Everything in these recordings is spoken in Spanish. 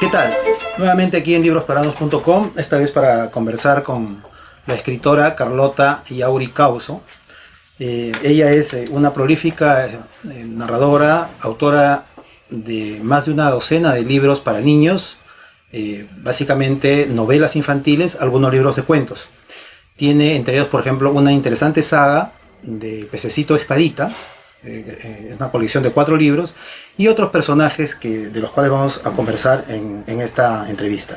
¿Qué tal? Nuevamente aquí en librosparados.com, esta vez para conversar con la escritora Carlota Yauri Causo. Ella es una prolífica narradora, autora de más de una docena de libros para niños, básicamente novelas infantiles, algunos libros de cuentos. Tiene entre ellos, por ejemplo, una interesante saga de Pececito Espadita, una colección de 4 libros, y otros personajes de los cuales vamos a conversar en esta entrevista.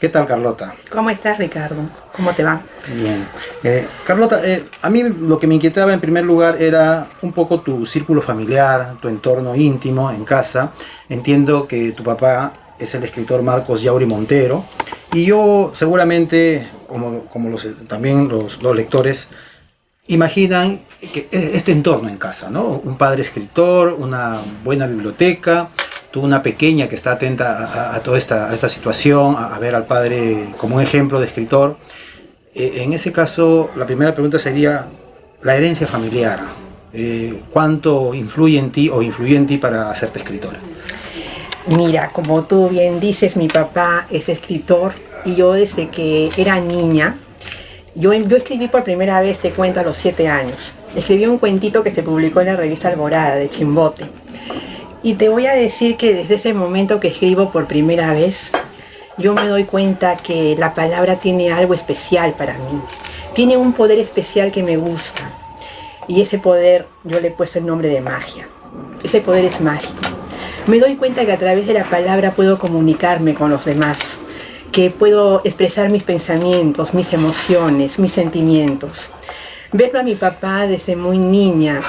¿Qué tal, Carlota? ¿Cómo estás, Ricardo? ¿Cómo te va? Bien. Carlota, a mí lo que me inquietaba en primer lugar era un poco tu círculo familiar, tu entorno íntimo en casa. Entiendo que tu papá es el escritor Marcos Yauri Montero, y yo seguramente, también los lectores, imaginan que este entorno en casa, ¿no? Un padre escritor, una buena biblioteca, tú una pequeña que está atenta a toda esta situación, a ver al padre como un ejemplo de escritor. En ese caso, la primera pregunta sería la herencia familiar. ¿Cuánto influye en ti o influyó en ti para hacerte escritora? Mira, como tú bien dices, mi papá es escritor y yo desde que era niña, yo escribí por primera vez, te cuento, a los 7 años. Escribí un cuentito que se publicó en la revista Alborada de Chimbote. Y te voy a decir que desde ese momento que escribo por primera vez, yo me doy cuenta que la palabra tiene algo especial para mí. Tiene un poder especial que me gusta. Y ese poder yo le he puesto el nombre de magia. Ese poder es mágico. Me doy cuenta que a través de la palabra puedo comunicarme con los demás, que puedo expresar mis pensamientos, mis emociones, mis sentimientos. Verlo a mi papá desde muy niña,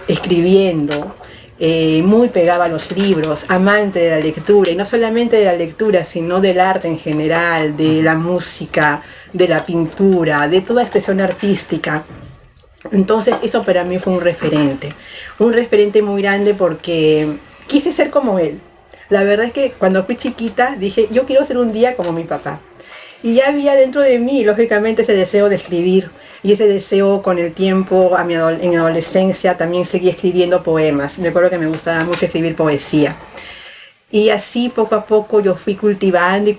escribiendo, muy pegado a los libros, amante de la lectura, y no solamente de la lectura, sino del arte en general, de la música, de la pintura, de toda expresión artística. Entonces eso para mí fue un referente muy grande porque quise ser como él. La verdad es que cuando fui chiquita dije, yo quiero ser un día como mi papá. Y ya había dentro de mí, lógicamente, ese deseo de escribir. Y ese deseo con el tiempo, en mi adolescencia, también seguí escribiendo poemas. Recuerdo que me gustaba mucho escribir poesía. Y así, poco a poco, yo fui cultivando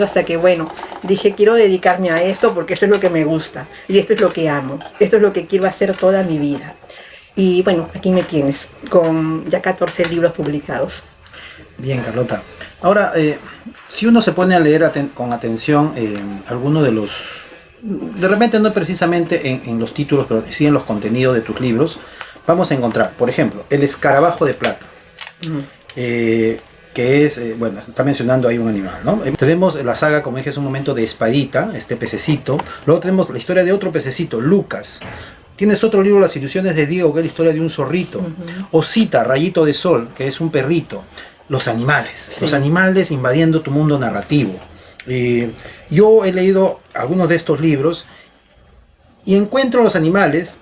hasta que, bueno, dije, quiero dedicarme a esto porque eso es lo que me gusta. Y esto es lo que amo. Esto es lo que quiero hacer toda mi vida. Y bueno, aquí me tienes, con ya 14 libros publicados. Bien, Carlota. Ahora, si uno se pone a leer con atención alguno de los... De repente no precisamente en los títulos, pero sí en los contenidos de tus libros, vamos a encontrar, por ejemplo, El Escarabajo de Plata, que es, bueno, está mencionando ahí un animal, ¿no? Tenemos la saga, como dije hace un momento, de Espadita, este pececito. Luego tenemos la historia de otro pececito, Lucas. Tienes otro libro, Las ilusiones de Diego, que es la historia de un zorrito. Osita, Rayito de Sol, que es un perrito. Los animales, sí. Los animales invadiendo tu mundo narrativo. Yo he leído algunos de estos libros y encuentro a los animales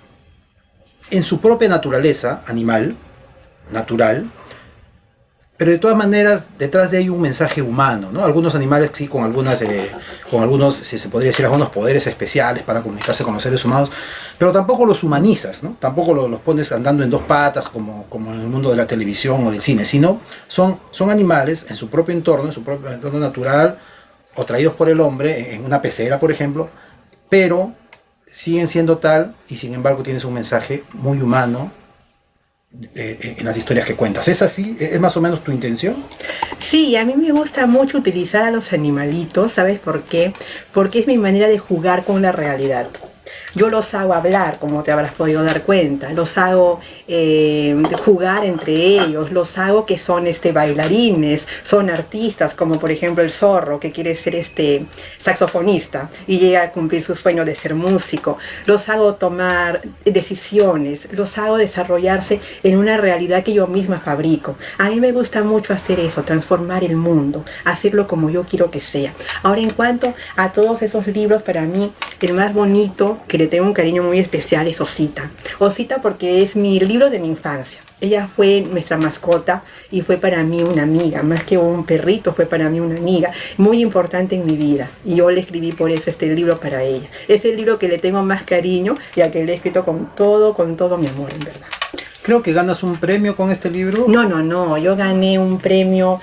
en su propia naturaleza, natural, pero de todas maneras detrás de ahí un mensaje humano, ¿no? Algunos animales sí con algunos, si se podría decir, algunos poderes especiales para comunicarse con los seres humanos, pero tampoco los humanizas, ¿no? Tampoco los pones andando en 2 patas como en el mundo de la televisión o del cine, sino son animales en su propio entorno natural, o traídos por el hombre en una pecera, por ejemplo, pero siguen siendo tal, y sin embargo tienes un mensaje muy humano en las historias que cuentas. ¿Es así? ¿Es más o menos tu intención? Sí, a mí me gusta mucho utilizar a los animalitos. ¿Sabes por qué? Porque es mi manera de jugar con la realidad. Yo los hago hablar, como te habrás podido dar cuenta, los hago jugar entre ellos, los hago que son bailarines, son artistas, como por ejemplo el zorro, que quiere ser saxofonista y llega a cumplir su sueño de ser músico. Los hago tomar decisiones, los hago desarrollarse en una realidad que yo misma fabrico. A mí me gusta mucho hacer eso, transformar el mundo, hacerlo como yo quiero que sea. Ahora, en cuanto a todos esos libros, para mí el más bonito, que le tengo un cariño muy especial, es Osita. Osita porque es mi libro de mi infancia. Ella fue nuestra mascota y fue para mí una amiga, más que un perrito, fue para mí una amiga muy importante en mi vida. Y yo le escribí por eso este libro para ella. Es el libro que le tengo más cariño y al que le he escrito con todo mi amor, en verdad. Creo que ganas un premio con este libro. No, yo gané un premio,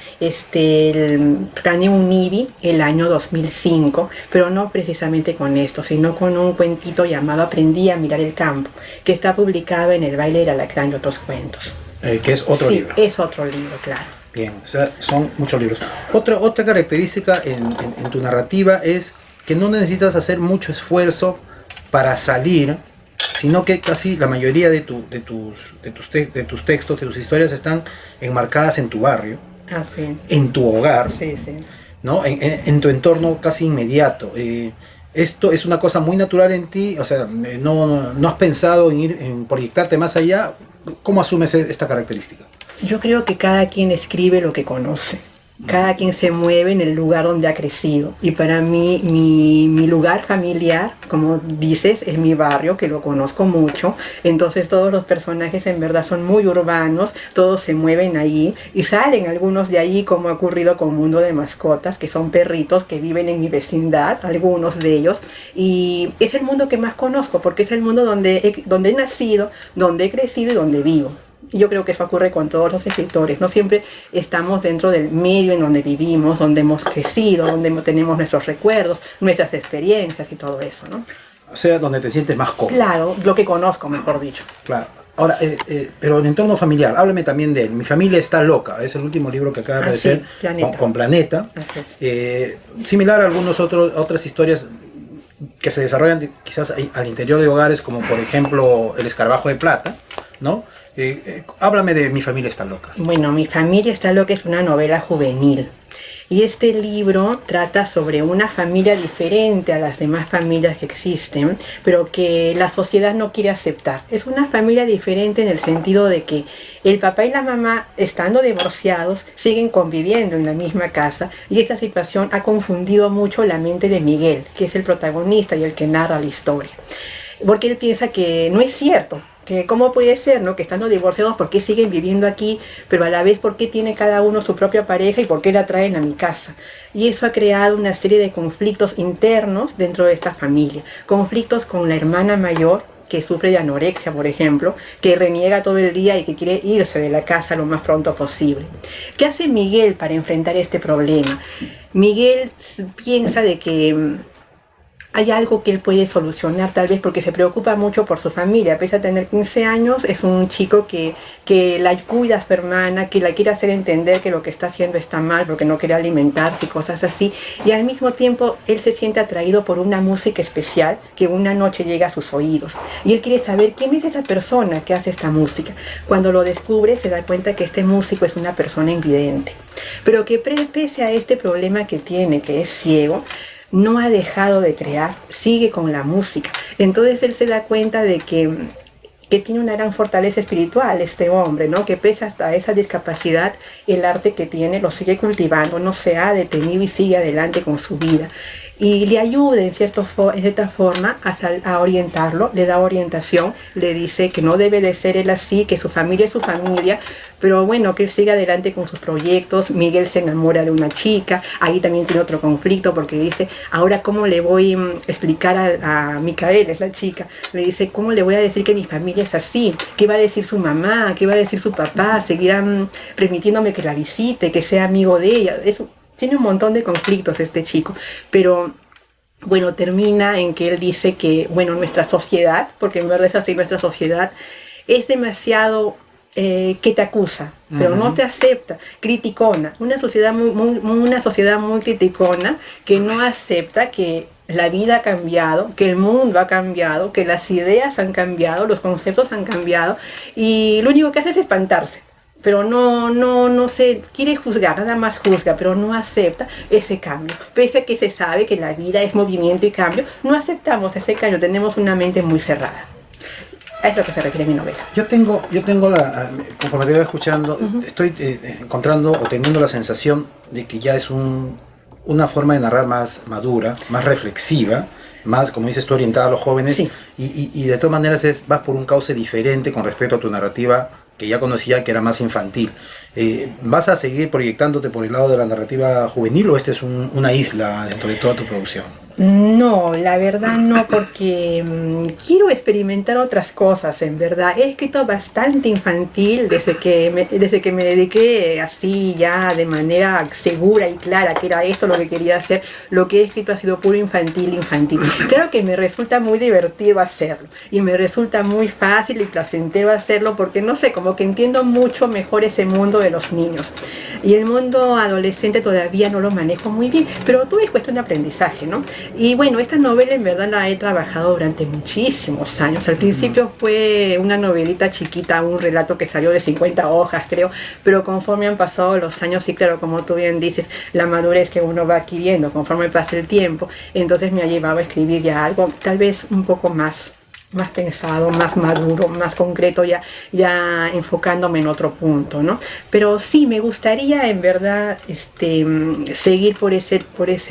gané un IBI el año 2005, pero no precisamente con esto, sino con un cuentito llamado Aprendí a mirar el campo, que está publicado en El baile del alacrán y otros cuentos. Que es otro libro. Sí, es otro libro, claro. Bien, o sea, son muchos libros. Otra característica en tu narrativa es que no necesitas hacer mucho esfuerzo para salir, sino que casi la mayoría de tus textos, de tus historias están enmarcadas en tu barrio, Sí. en tu hogar, Sí. ¿no? En tu entorno casi inmediato. Esto es una cosa muy natural en ti, o sea, no has pensado en proyectarte más allá. ¿Cómo asumes esta característica? Yo creo que cada quien escribe lo que conoce. Cada quien se mueve en el lugar donde ha crecido. Y para mí, mi lugar familiar, como dices, es mi barrio, que lo conozco mucho. Entonces todos los personajes en verdad son muy urbanos, todos se mueven ahí. Y salen algunos de ahí, como ha ocurrido con Mundo de Mascotas, que son perritos que viven en mi vecindad, algunos de ellos. Y es el mundo que más conozco, porque es el mundo donde he nacido, donde he crecido y donde vivo. Y yo creo que eso ocurre con todos los escritores. No siempre estamos dentro del medio en donde vivimos, donde hemos crecido, donde tenemos nuestros recuerdos, nuestras experiencias y todo eso, ¿no? O sea, donde te sientes más cómodo. Claro, lo que conozco, mejor dicho. Claro. Ahora, pero en entorno familiar, háblame también de él. Mi familia está loca, es el último libro que acaba de aparecer Sí, Planeta. Con Planeta. Similar a otras historias que se desarrollan quizás al interior de hogares, como por ejemplo El escarabajo de plata, ¿no? Háblame de Mi familia está loca. Bueno, Mi familia está loca es una novela juvenil. Y este libro trata sobre una familia diferente a las demás familias que existen, pero que la sociedad no quiere aceptar. Es una familia diferente en el sentido de que el papá y la mamá, estando divorciados, siguen conviviendo en la misma casa, y esta situación ha confundido mucho la mente de Miguel, que es el protagonista y el que narra la historia. Porque él piensa que no es cierto. Que cómo puede ser, ¿no? Que estando divorciados, ¿por qué siguen viviendo aquí? Pero a la vez, ¿por qué tiene cada uno su propia pareja y por qué la traen a mi casa? Y eso ha creado una serie de conflictos internos dentro de esta familia. Conflictos con la hermana mayor, que sufre de anorexia, por ejemplo, que reniega todo el día y que quiere irse de la casa lo más pronto posible. ¿Qué hace Miguel para enfrentar este problema? Miguel piensa de que hay algo que él puede solucionar, tal vez porque se preocupa mucho por su familia. Pese a tener 15 años, es un chico que la cuida a su hermana, que la quiere hacer entender que lo que está haciendo está mal porque no quiere alimentarse y cosas así. Y al mismo tiempo, él se siente atraído por una música especial que una noche llega a sus oídos. Y él quiere saber quién es esa persona que hace esta música. Cuando lo descubre, se da cuenta que este músico es una persona invidente. Pero que pese a este problema que tiene, que es ciego, no ha dejado de crear, sigue con la música. Entonces él se da cuenta de que tiene una gran fortaleza espiritual este hombre, ¿no? Que pese hasta esa discapacidad, el arte que tiene lo sigue cultivando, no se ha detenido y sigue adelante con su vida. Y le ayuda en cierta forma a orientarlo, le da orientación, le dice que no debe de ser él así, que su familia es su familia, pero bueno, que él siga adelante con sus proyectos. Miguel se enamora de una chica, ahí también tiene otro conflicto porque dice, ahora cómo le voy a explicar a Micaela, es la chica, le dice, ¿cómo le voy a decir que mi familia es así? ¿Qué va a decir su mamá? ¿Qué va a decir su papá? ¿Seguirán permitiéndome que la visite, que sea amigo de ella? Eso. Tiene un montón de conflictos este chico, pero bueno, termina en que él dice que, bueno, nuestra sociedad, porque en verdad es así, nuestra sociedad es demasiado que te acusa, pero no te acepta, criticona, una sociedad muy criticona que no acepta que la vida ha cambiado, que el mundo ha cambiado, que las ideas han cambiado, los conceptos han cambiado, y lo único que hace es espantarse. Pero no se quiere juzgar, nada más juzga, pero no acepta ese cambio. Pese a que se sabe que la vida es movimiento y cambio, no aceptamos ese cambio, tenemos una mente muy cerrada. A esto que se refiere mi novela. Yo tengo conforme te voy escuchando, estoy encontrando o teniendo la sensación de que ya es una forma de narrar más madura, más reflexiva, más, como dices tú, orientada a los jóvenes, sí. y de todas maneras vas por un cauce diferente con respecto a tu narrativa que ya conocía, que era más infantil. ¿Vas a seguir proyectándote por el lado de la narrativa juvenil o esta es una isla dentro de toda tu producción? No, la verdad no, porque quiero experimentar otras cosas, en verdad. He escrito bastante infantil desde que me dediqué así ya de manera segura y clara que era esto lo que quería hacer. Lo que he escrito ha sido puro infantil, infantil. Creo que me resulta muy divertido hacerlo y me resulta muy fácil y placentero hacerlo porque no sé, como que entiendo mucho mejor ese mundo de los niños. Y el mundo adolescente todavía no lo manejo muy bien, pero todo es cuestión de aprendizaje, ¿no? Y bueno, esta novela en verdad la he trabajado durante muchísimos años. Al principio fue una novelita chiquita, un relato que salió de 50 hojas, creo, pero conforme han pasado los años, y claro, como tú bien dices, la madurez que uno va adquiriendo conforme pasa el tiempo, entonces me ha llevado a escribir ya algo tal vez un poco más pensado, más maduro, más concreto, ya enfocándome en otro punto, ¿no? Pero sí, me gustaría en verdad seguir por ese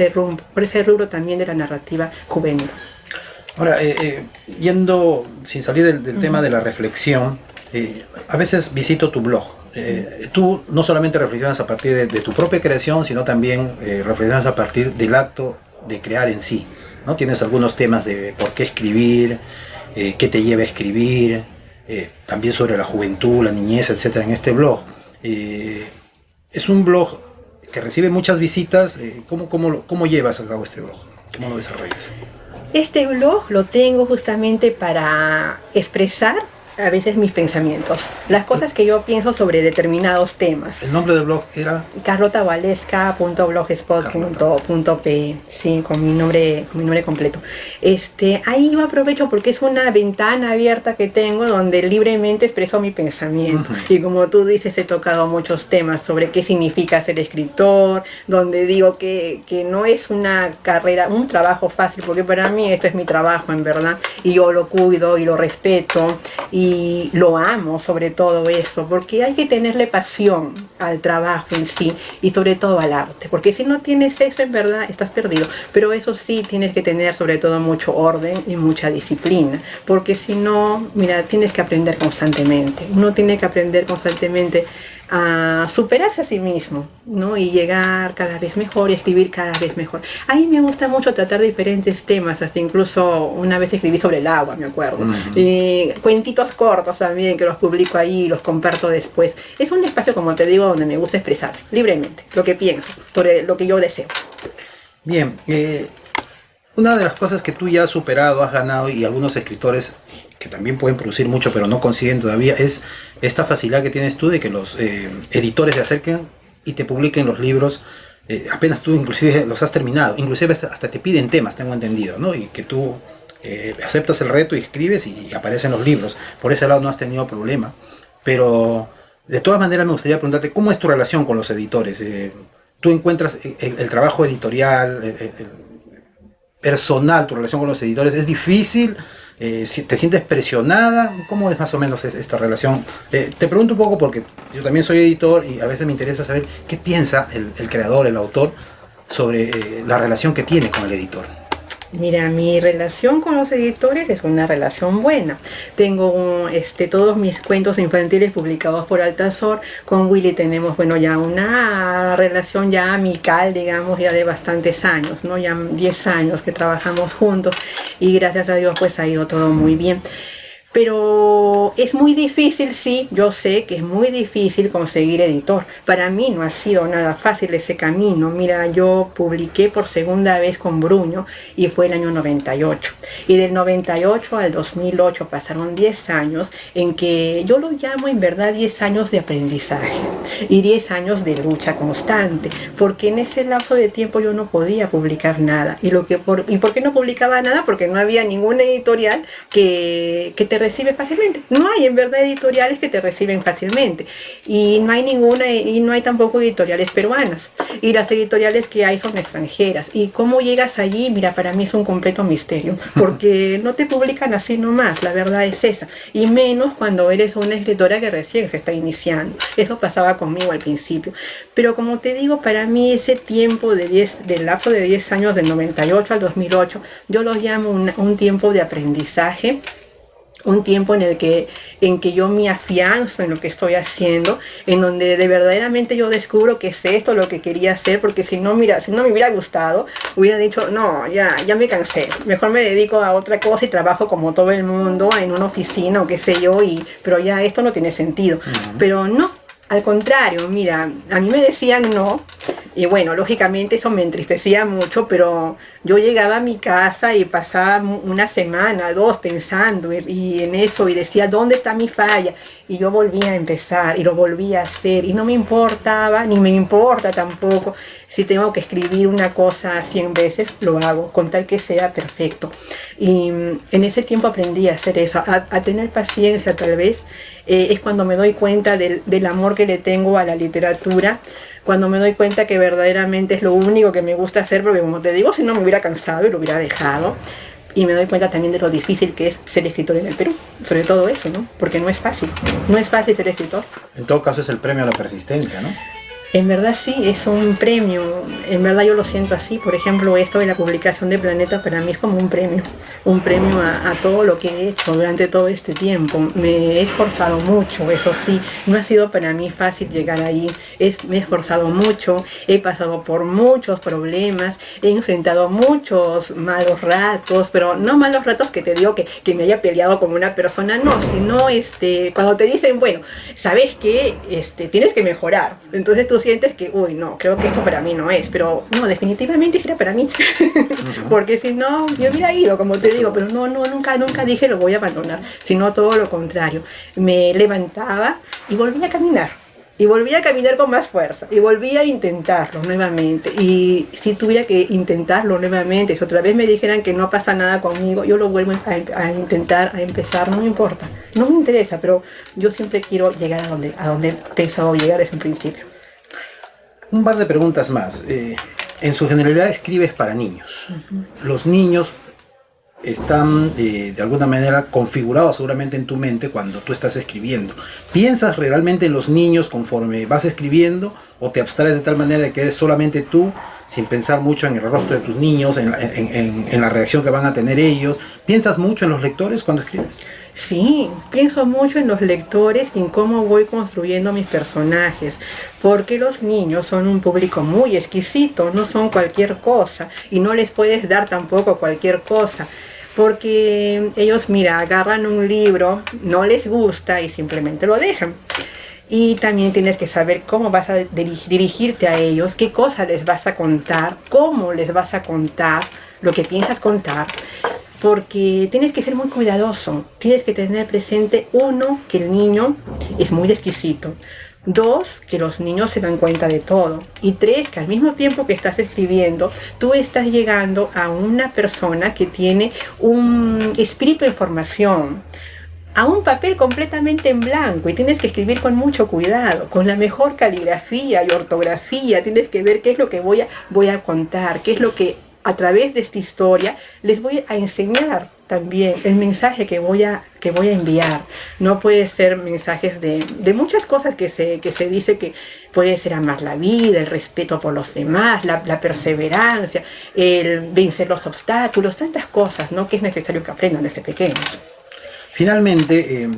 rubro también de la narrativa juvenil. Ahora, yendo, sin salir del tema de la reflexión, a veces visito tu blog. Tú no solamente reflexionas a partir de tu propia creación, sino también reflexionas a partir del acto de crear en sí, ¿no? Tienes algunos temas de por qué escribir, qué te lleva a escribir, también sobre la juventud, la niñez, etcétera, en este blog. Es un blog que recibe muchas visitas. ¿Cómo llevas a cabo este blog? ¿Cómo lo desarrollas? Este blog lo tengo justamente para expresar a veces mis pensamientos, las cosas que yo pienso sobre determinados temas. ¿El nombre del blog era? carlotavalesca.blogspot.pe, sí, con mi nombre completo. Ahí yo aprovecho porque es una ventana abierta que tengo donde libremente expreso mi pensamiento. Y como tú dices, he tocado muchos temas sobre qué significa ser escritor, donde digo que no es una carrera, un trabajo fácil, porque para mí esto es mi trabajo en verdad, y yo lo cuido y lo respeto y lo amo sobre todo eso, porque hay que tenerle pasión al trabajo en sí y sobre todo al arte, porque si no tienes eso en verdad estás perdido, pero eso sí tienes que tener sobre todo mucho orden y mucha disciplina, porque si no, mira, tienes que aprender constantemente, uno tiene que aprender constantemente a superarse a sí mismo, ¿no? Y llegar cada vez mejor y escribir cada vez mejor. A mí me gusta mucho tratar diferentes temas, hasta incluso una vez escribí sobre el agua, me acuerdo. Cuentitos cortos también que los publico ahí y los comparto después. Es un espacio, como te digo, donde me gusta expresar libremente lo que pienso, sobre lo que yo deseo. Bien, una de las cosas que tú ya has superado, has ganado, y algunos escritores que también pueden producir mucho pero no consiguen todavía, es esta facilidad que tienes tú de que los editores se acerquen y te publiquen los libros apenas tú inclusive los has terminado, inclusive hasta te piden temas, tengo entendido, ¿no? Y que tú aceptas el reto y escribes y aparecen los libros. Por ese lado no has tenido problema, pero de todas maneras me gustaría preguntarte ¿cómo es tu relación con los editores? ¿Tú encuentras el trabajo editorial, el personal, tu relación con los editores es difícil? Si te sientes presionada, ¿cómo es más o menos esta relación? Te pregunto un poco porque yo también soy editor y a veces me interesa saber qué piensa el creador, el autor, sobre la relación que tiene con el editor. Mira, mi relación con los editores es una relación buena. Tengo todos mis cuentos infantiles publicados por Altazor. Con Willy tenemos, bueno, ya una relación ya amical, digamos, ya de bastantes años, ¿no? Ya 10 años que trabajamos juntos y gracias a Dios pues ha ido todo muy bien. Pero es muy difícil, sí, yo sé que es muy difícil conseguir editor. Para mí no ha sido nada fácil ese camino. Mira, yo publiqué por segunda vez con Bruño y fue el año 98. Y del 98 al 2008 pasaron 10 años en que yo lo llamo en verdad 10 años de aprendizaje y 10 años de lucha constante. Porque en ese lapso de tiempo yo no podía publicar nada. ¿Y por qué no publicaba nada? Porque no había ningún editorial que te recibe fácilmente. No hay en verdad editoriales que te reciben fácilmente y no hay tampoco editoriales peruanas y las editoriales que hay son extranjeras. Y cómo llegas allí, mira, para mí es un completo misterio porque no te publican así nomás, la verdad es esa, y menos cuando eres una escritora que recién se está iniciando. Eso pasaba conmigo al principio, pero como te digo, para mí ese tiempo del lapso de 10 años, del 98 al 2008, yo lo llamo un tiempo de aprendizaje un tiempo en que yo me afianzo en lo que estoy haciendo, en donde de verdaderamente yo descubro que es esto lo que quería hacer, porque si no, mira, si no me hubiera gustado, hubiera dicho, no, ya me cansé, mejor me dedico a otra cosa y trabajo como todo el mundo en una oficina o qué sé yo, pero ya esto no tiene sentido. Pero no, al contrario, mira, a mí me decían no, y bueno, lógicamente eso me entristecía mucho, pero yo llegaba a mi casa y pasaba una semana, dos pensando y en eso y decía, ¿dónde está mi falla? Y yo volvía a empezar y lo volvía a hacer y no me importaba, ni me importa tampoco. Si tengo que escribir una cosa 100 veces, lo hago, con tal que sea perfecto. Y en ese tiempo aprendí a hacer eso, a tener paciencia tal vez. Es cuando me doy cuenta del amor que le tengo a la literatura, cuando me doy cuenta que verdaderamente es lo único que me gusta hacer, porque como te digo, si no me hubiera cansado y lo hubiera dejado. Y me doy cuenta también de lo difícil que es ser escritor en el Perú, sobre todo eso, ¿no? Porque no es fácil ser escritor. En todo caso es el premio a la persistencia, ¿no? En verdad sí, es un premio, en verdad yo lo siento así. Por ejemplo, esto de la publicación de Planeta para mí es como un premio a todo lo que he hecho durante todo este tiempo. Me he esforzado mucho, eso sí, no ha sido para mí fácil llegar ahí, me he esforzado mucho, he pasado por muchos problemas, he enfrentado muchos malos ratos, pero no malos ratos que te digo que me haya peleado como una persona, no, sino cuando te dicen, bueno, sabes que tienes que mejorar, entonces tú sientes que, uy, no, creo que esto para mí no es, pero no, definitivamente era para mí, porque si no, yo hubiera ido, como te digo, pero nunca dije lo voy a abandonar, sino todo lo contrario, me levantaba y volvía a caminar. Y volví a caminar con más fuerza, y volví a intentarlo nuevamente. Y si tuviera que intentarlo nuevamente, si otra vez me dijeran que no pasa nada conmigo, yo lo vuelvo a intentar, a empezar, no me importa, no me interesa, pero yo siempre quiero llegar a donde he pensado llegar desde un principio. Un par de preguntas más. En su generalidad escribes para niños. Los niños están de alguna manera configurados seguramente en tu mente cuando tú estás escribiendo. ¿Piensas realmente en los niños conforme vas escribiendo o te abstraes de tal manera que eres solamente tú, sin pensar mucho en el rostro de tus niños, en la reacción que van a tener ellos? ¿Piensas mucho en los lectores cuando escribes? Sí, pienso mucho en los lectores y en cómo voy construyendo mis personajes, porque los niños son un público muy exquisito, no son cualquier cosa y no les puedes dar tampoco cualquier cosa, porque ellos, mira, agarran un libro, no les gusta y simplemente lo dejan. Y también tienes que saber cómo vas a dirigirte a ellos, qué cosa les vas a contar, cómo les vas a contar lo que piensas contar, porque tienes que ser muy cuidadoso, tienes que tener presente, uno, que el niño es muy exquisito, dos, que los niños se dan cuenta de todo, y tres, que al mismo tiempo que estás escribiendo, tú estás llegando a una persona que tiene un espíritu de formación, a un papel completamente en blanco, y tienes que escribir con mucho cuidado, con la mejor caligrafía y ortografía. Tienes que ver qué es lo que voy a contar, qué es lo que a través de esta historia les voy a enseñar también, el mensaje que voy a enviar. No puede ser mensajes de muchas cosas que se dice, que puede ser amar la vida, el respeto por los demás, la perseverancia, el vencer los obstáculos, tantas cosas, ¿no?, que es necesario que aprendan desde pequeños. Finalmente,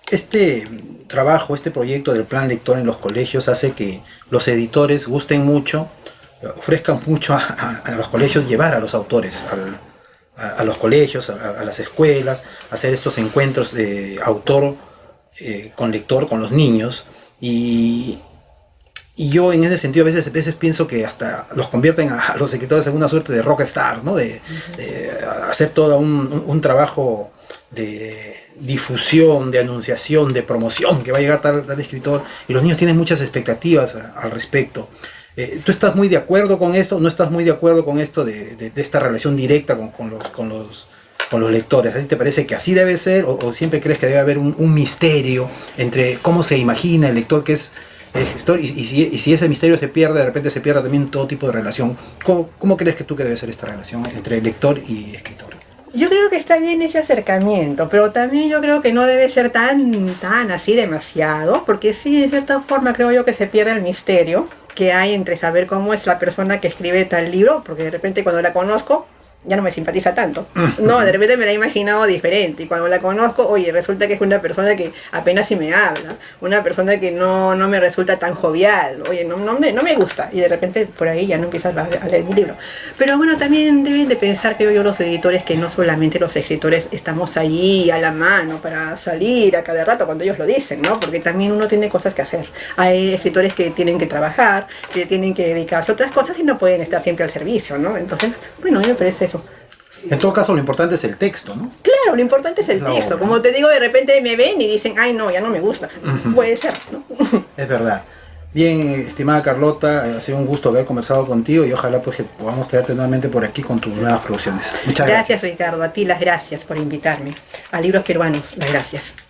este trabajo, este proyecto del Plan Lector en los colegios hace que los editores gusten mucho, ofrezcan mucho a los colegios llevar a los autores a los colegios, a las escuelas, hacer estos encuentros de autor con lector, con los niños. Y yo en ese sentido a veces pienso que hasta los convierten a los escritores en una suerte de rockstar, ¿no? De hacer todo un trabajo de difusión, de anunciación, de promoción, que va a llegar tal escritor, y los niños tienen muchas expectativas al respecto. ¿Tú estás muy de acuerdo con esto? ¿No estás muy de acuerdo con esto de esta relación directa con los lectores? ¿A ti te parece que así debe ser, o siempre crees que debe haber un misterio entre cómo se imagina el lector que es el escritor, y si ese misterio se pierde, de repente se pierde también todo tipo de relación? ¿Cómo crees que debe ser esta relación entre lector y escritor? Yo creo que está bien ese acercamiento, pero también yo creo que no debe ser tan así demasiado, porque sí, de cierta forma creo yo que se pierde el misterio que hay entre saber cómo es la persona que escribe tal libro, porque de repente cuando la conozco ya no me simpatiza tanto. No, de repente me la he imaginado diferente. Y cuando la conozco, oye, resulta que es una persona que apenas si me habla, una persona que no me resulta tan jovial, oye, no me gusta. Y de repente por ahí ya no empiezas a leer mi libro. Pero bueno, también deben de pensar que yo los editores, que no solamente los escritores estamos allí a la mano para salir a cada rato cuando ellos lo dicen, ¿no? Porque también uno tiene cosas que hacer. Hay escritores que tienen que trabajar, que tienen que dedicarse a otras cosas y no pueden estar siempre al servicio, ¿no? Entonces, bueno, a mí me parece eso. En todo caso, lo importante es el texto, ¿no? Claro, lo importante es el La texto. obra. Como te digo, de repente me ven y dicen, ay no, ya no me gusta. Puede ser, ¿no? Es verdad. Bien, estimada Carlota, ha sido un gusto haber conversado contigo y ojalá pues que podamos traerte nuevamente por aquí con tus nuevas producciones. Muchas gracias. Gracias, Ricardo. A ti las gracias por invitarme. A Libros Peruanos, las gracias.